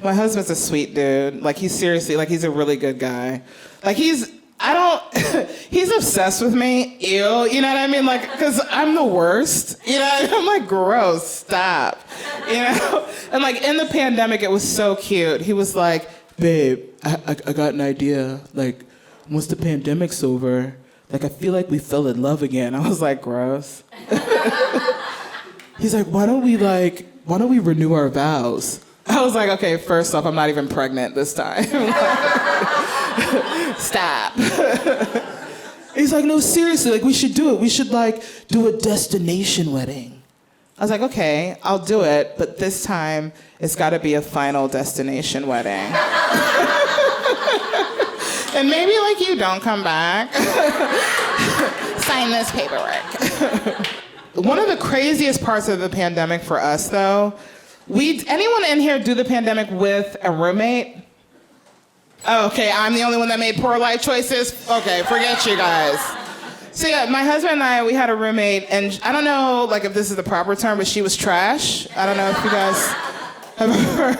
My husband's a sweet dude. Like, he's seriously, like, he's a really good guy. Like, he's obsessed with me. Ew, you know what I mean? Like, because I'm the worst. You know, I'm like, gross, stop. You know? And like, in the pandemic, it was so cute. He was like, babe, I got an idea. Like, once the pandemic's over, like, I feel like we fell in love again. I was like, gross. He's like, why don't we renew our vows? I was like, okay, first off, I'm not even pregnant this time. Stop. He's like, no, seriously, like, we should do it. We should, like, do a destination wedding. I was like, okay, I'll do it, but this time it's got to be a final destination wedding. And maybe, like, you don't come back. Sign this paperwork. One of the craziest parts of the pandemic for us, though, anyone in here do the pandemic with a roommate? Oh, okay, I'm the only one that made poor life choices? Okay, forget you guys. So yeah, my husband and I, we had a roommate, and I don't know, like, if this is the proper term, but she was trash. I don't know if you guys have ever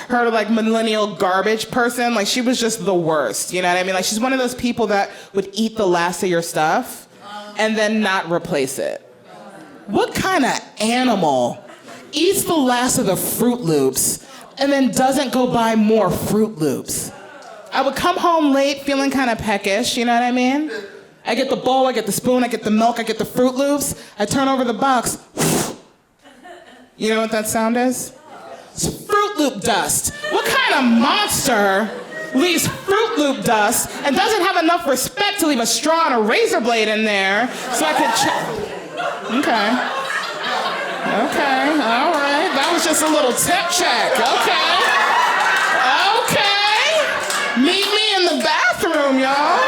heard of, like, millennial garbage person. Like, she was just the worst, you know what I mean? Like, she's one of those people that would eat the last of your stuff and then not replace it. What kind of animal eats the last of the Fruit Loops and then doesn't go buy more Fruit Loops? I would come home late feeling kind of peckish, you know what I mean? I get the bowl, I get the spoon, I get the milk, I get the Fruit Loops. I turn over the box. You know what that sound is? It's Fruit Loop dust. What kind of monster leaves Fruit Loop dust and doesn't have enough respect to leave a straw and a razor blade in there so I could Okay, all right. That was just a little tip check. Okay. Meet me in the bathroom, y'all.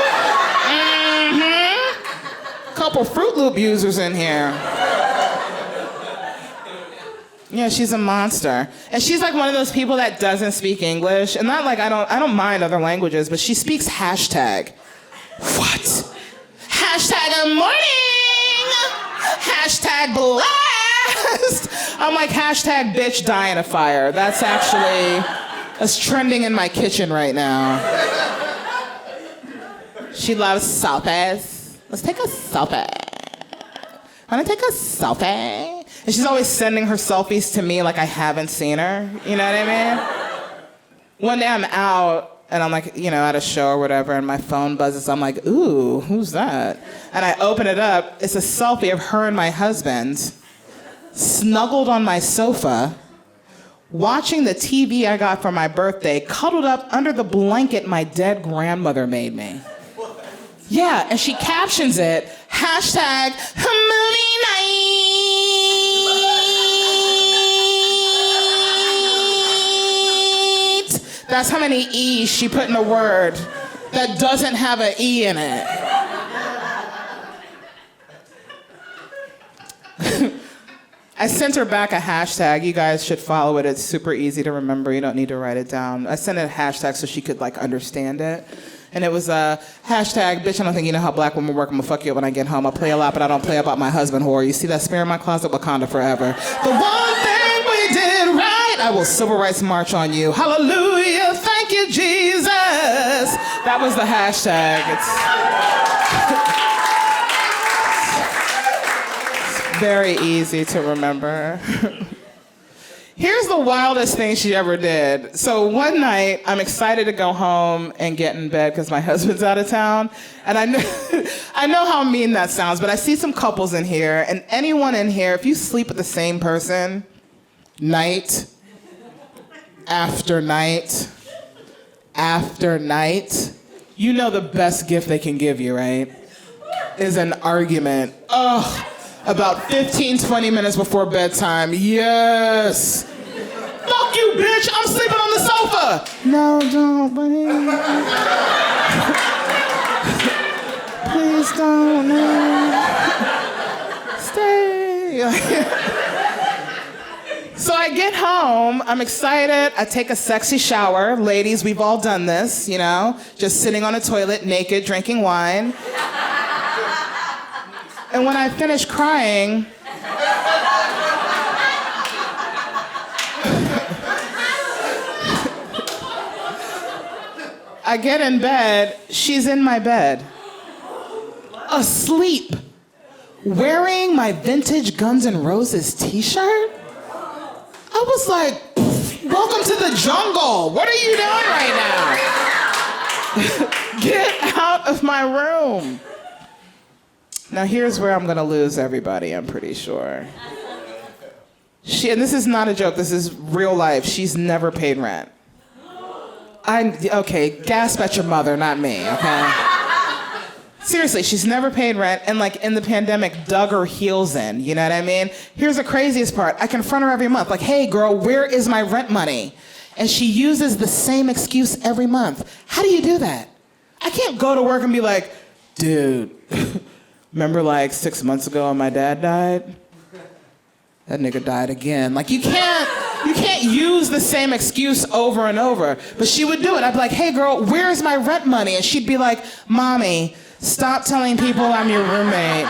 Couple Fruit Loop users in here. Yeah, she's a monster. And she's like one of those people that doesn't speak English. And not like I don't mind other languages, but she speaks hashtag. What? Hashtag good morning. Hashtag blast. I'm like, hashtag bitch die in a fire. That's trending in my kitchen right now. She loves selfies. Let's take a selfie. Wanna take a selfie? And she's always sending her selfies to me like I haven't seen her. You know what I mean? One day I'm out and I'm like, you know, at a show or whatever, and my phone buzzes. I'm like, ooh, who's that? And I open it up. It's a selfie of her and my husband snuggled on my sofa, watching the TV I got for my birthday, cuddled up under the blanket my dead grandmother made me. Yeah, and she captions it, hashtag movie night. That's how many E's she put in a word that doesn't have an E in it. I sent her back a hashtag. You guys should follow it. It's super easy to remember. You don't need to write it down. I sent it a hashtag so she could, like, understand it. And it was a hashtag, bitch, I don't think you know how black women work. I'm gonna fuck you up when I get home. I play a lot, but I don't play about my husband, whore. You see that smear in my closet? Wakanda forever. The one thing we did right, I will civil rights march on you. Hallelujah, thank you, Jesus. That was the hashtag. It's very easy to remember. Here's the wildest thing she ever did. So one night, I'm excited to go home and get in bed because my husband's out of town. And I know how mean that sounds, but I see some couples in here, and anyone in here, if you sleep with the same person night after night after night, you know the best gift they can give you, right? Is an argument. Ugh. About 15, 20 minutes before bedtime. Yes. Fuck you, bitch. I'm sleeping on the sofa. No, don't, baby. Please don't. Stay. So I get home. I'm excited. I take a sexy shower. Ladies, we've all done this, you know? Just sitting on a toilet, naked, drinking wine. And when I finish crying, I get in bed, she's in my bed. Asleep. Wearing my vintage Guns N' Roses t-shirt? I was like, welcome to the jungle. What are you doing right now? Get out of my room. Now here's where I'm gonna lose everybody, I'm pretty sure. And this is not a joke, this is real life. She's never paid rent. Okay, gasp at your mother, not me, okay? Seriously, she's never paid rent, and like in the pandemic, dug her heels in, you know what I mean? Here's the craziest part. I confront her every month, like, hey girl, where is my rent money? And she uses the same excuse every month. How do you do that? I can't go to work and be like, dude, remember like 6 months ago when my dad died? That nigga died again. Like you can't use the same excuse over and over. But she would do it. I'd be like, hey girl, where's my rent money? And she'd be like, mommy, stop telling people I'm your roommate.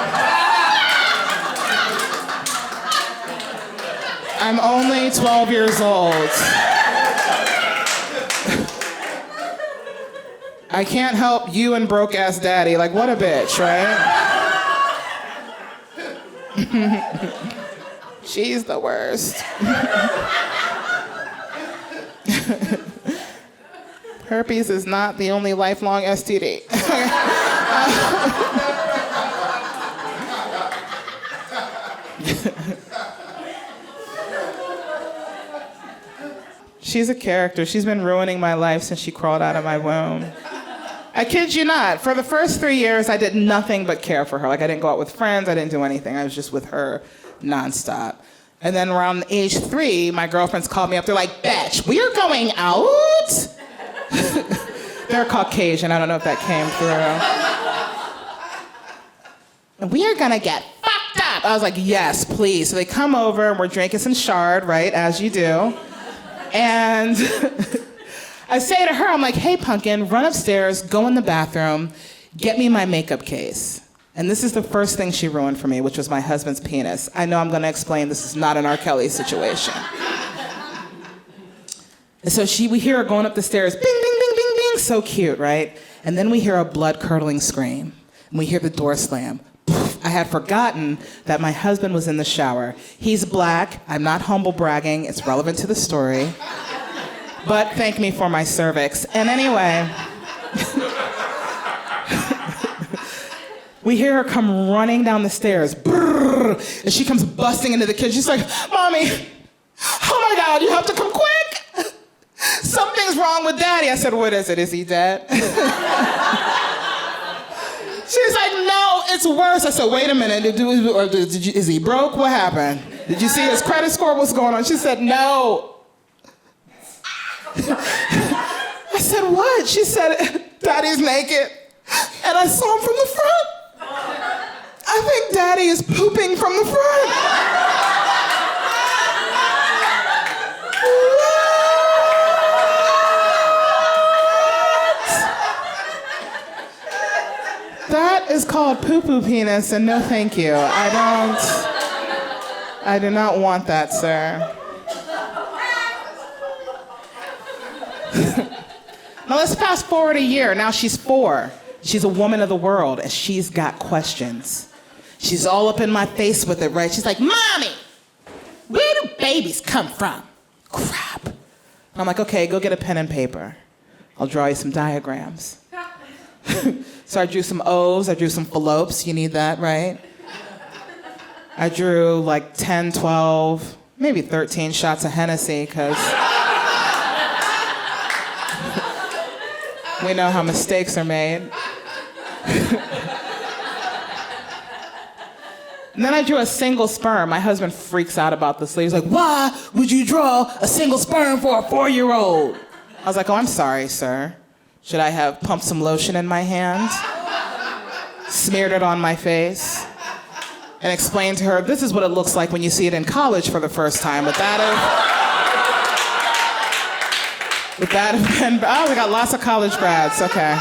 I'm only 12 years old. I can't help you and broke ass daddy. Like what a bitch, right? She's the worst. Herpes is not the only lifelong STD. She's a character. She's been ruining my life since she crawled out of my womb. I kid you not. For the first 3 years, I did nothing but care for her. Like I didn't go out with friends. I didn't do anything. I was just with her nonstop. And then around age 3, my girlfriends called me up. They're like, bitch, we're going out? They're Caucasian. I don't know if that came through. And we are gonna get fucked up. I was like, yes, please. So they come over and we're drinking some Chard, right, as you do. And I say to her, I'm like, hey, Pumpkin, run upstairs, go in the bathroom, get me my makeup case. And this is the first thing she ruined for me, which was my husband's penis. I know I'm gonna explain this is not an R. Kelly situation. And so we hear her going up the stairs, bing, bing, bing, bing, bing, so cute, right? And then we hear a blood-curdling scream, and we hear the door slam. I had forgotten that my husband was in the shower. He's black, I'm not humble bragging, it's relevant to the story. But thank me for my cervix. And anyway, we hear her come running down the stairs, brrr, and she comes busting into the kitchen. She's like, mommy, oh my God, you have to come quick. Something's wrong with daddy. I said, what is it? Is he dead? She's like, no, it's worse. I said, wait a minute, is he broke? What happened? Did you see his credit score? What's going on? She said, no. I said, what? She said, daddy's naked. And I saw him from the front. I think daddy is pooping from the front. That is called poo-poo penis, and no thank you. I do not want that, sir. Now let's fast forward a year. Now she's 4. She's a woman of the world, and she's got questions. She's all up in my face with it, right? She's like, mommy, where do babies come from? Crap. I'm like, okay, go get a pen and paper. I'll draw you some diagrams. So I drew some O's, I drew some phallopes. You need that, right? I drew like 10, 12, maybe 13 shots of Hennessy, because we know how mistakes are made. And then I drew a single sperm. My husband freaks out about this. He's like, why would you draw a single sperm for a 4-year-old? I was like, oh, I'm sorry, sir. Should I have pumped some lotion in my hand, smeared it on my face, and explained to her, this is what it looks like when you see it in college for the first time. Would that have been, oh, we got lots of college grads, okay.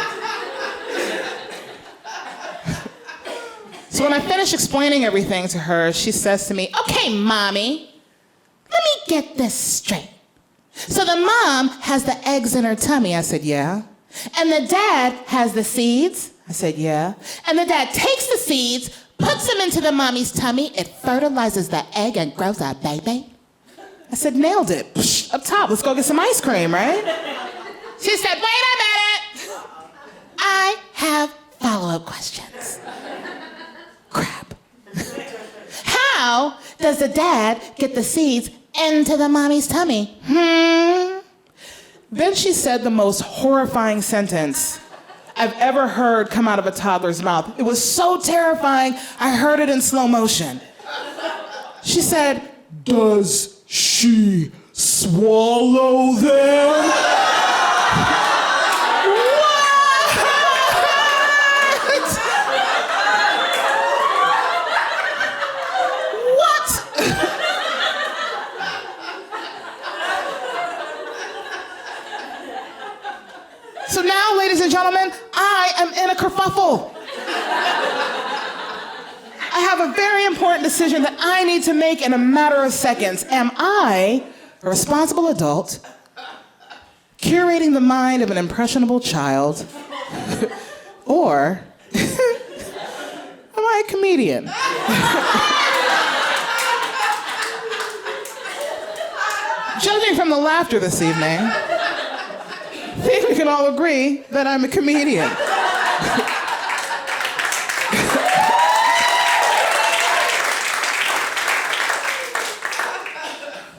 So when I finish explaining everything to her, she says to me, okay, mommy, let me get this straight. So the mom has the eggs in her tummy. I said, yeah. And the dad has the seeds. I said, yeah. And the dad takes the seeds, puts them into the mommy's tummy, it fertilizes the egg and grows a baby. I said, nailed it. Psh, up top, let's go get some ice cream, right? She said, wait a minute. I have follow-up questions. Crap. How does the dad get the seeds into the mommy's tummy? Then she said the most horrifying sentence I've ever heard come out of a toddler's mouth. It was so terrifying, I heard it in slow motion. She said, does she swallow them? So now, ladies and gentlemen, I am in a kerfuffle. I have a very important decision that I need to make in a matter of seconds. Am I a responsible adult, curating the mind of an impressionable child, or am I a comedian? Judging from the laughter this evening, I think we can all agree that I'm a comedian.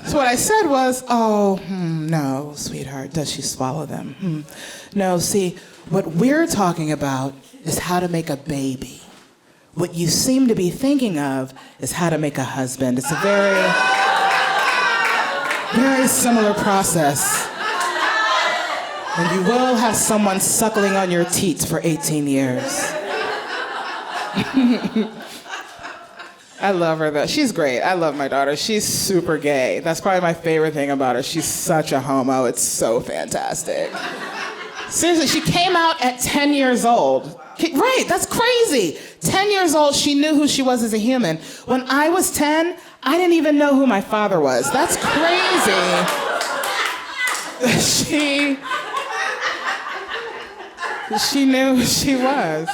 So what I said was, no, sweetheart, does she swallow them? No, see, what we're talking about is how to make a baby. What you seem to be thinking of is how to make a husband. It's a very, very similar process. And you will have someone suckling on your teats for 18 years. I love her though. She's great. I love my daughter. She's super gay. That's probably my favorite thing about her. She's such a homo. It's so fantastic. Seriously, she came out at 10 years old. Right, that's crazy. 10 years old, she knew who she was as a human. When I was 10, I didn't even know who my father was. That's crazy. She knew who she was.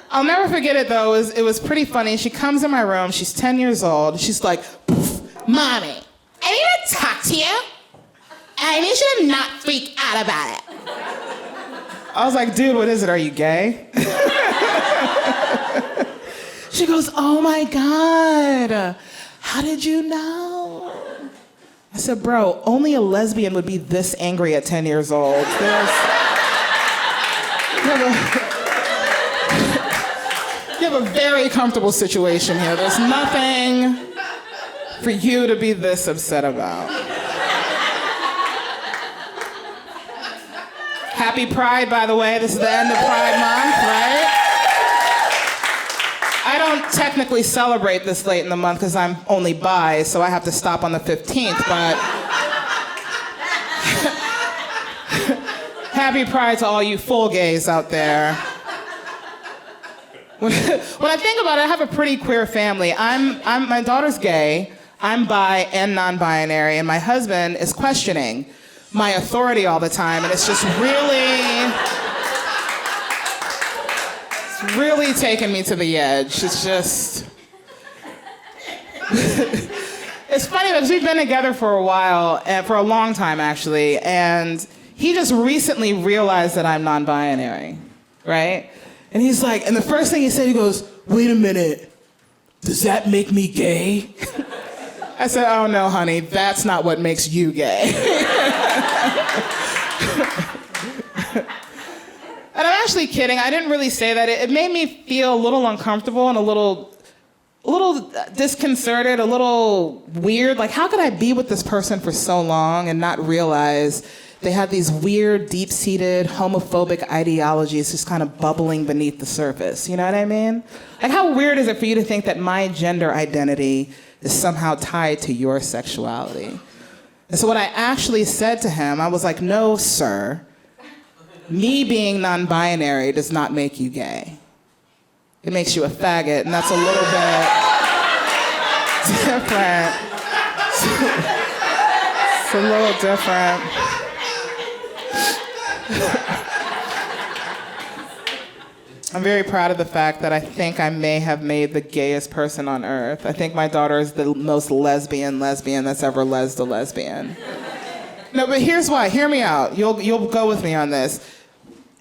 I'll never forget it though. It was pretty funny. She comes in my room. She's 10 years old. She's like, Mommy, I need to talk to you. I need you to not freak out about it. I was like, dude, what is it? Are you gay? She goes, oh my God. How did you know? I said, bro, only a lesbian would be this angry at 10 years old. You have a very comfortable situation here. There's nothing for you to be this upset about. Happy Pride, by the way. This is the end of Pride Month, right? I don't technically celebrate this late in the month because I'm only bi, so I have to stop on the 15th, but Happy Pride to all you full gays out there. When I think about it, I have a pretty queer family. My daughter's gay, I'm bi and non-binary, and my husband is questioning my authority all the time, and it's just really taken me to the edge. It's just, it's funny because we've been together for a while, and for a long time actually, and he just recently realized that I'm non-binary, right? And he's like, and the first thing he said, he goes, wait a minute, does that make me gay? I said, oh no, honey, that's not what makes you gay. And I'm actually kidding, I didn't really say that. It made me feel a little uncomfortable and a little disconcerted, a little weird. Like, how could I be with this person for so long and not realize they had these weird, deep-seated, homophobic ideologies just kind of bubbling beneath the surface. You know what I mean? Like, how weird is it for you to think that my gender identity is somehow tied to your sexuality? And so what I actually said to him, I was like, no, sir. Me being non-binary does not make you gay. It makes you a faggot, and that's a little bit different. It's a little different. I'm very proud of the fact that I think I may have made the gayest person on earth. I think my daughter is the most lesbian that's ever lesed a lesbian. No, but here's why. Hear me out. You'll go with me on this.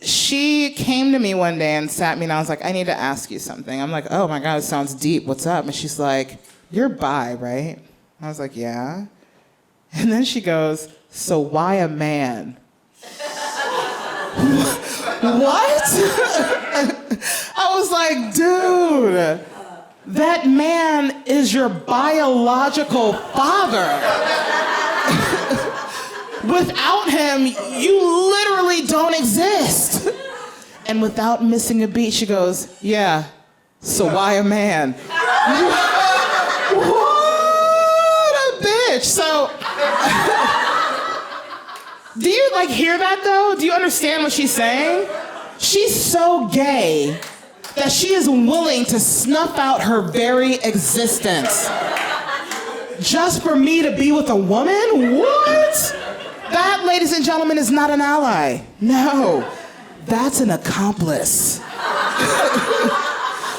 She came to me one day and sat me and I was like, I need to ask you something. I'm like, oh my God, it sounds deep. What's up? And she's like, you're bi, right? I was like, yeah. And then she goes, so why a man? What? I was like, dude, that man is your biological father. Without him, you literally don't exist. And without missing a beat, she goes, yeah, so why a man? What a bitch. So, do you hear that though? Do you understand what she's saying? She's so gay that she is willing to snuff out her very existence just for me to be with a woman? What? That, ladies and gentlemen, is not an ally. No, that's an accomplice.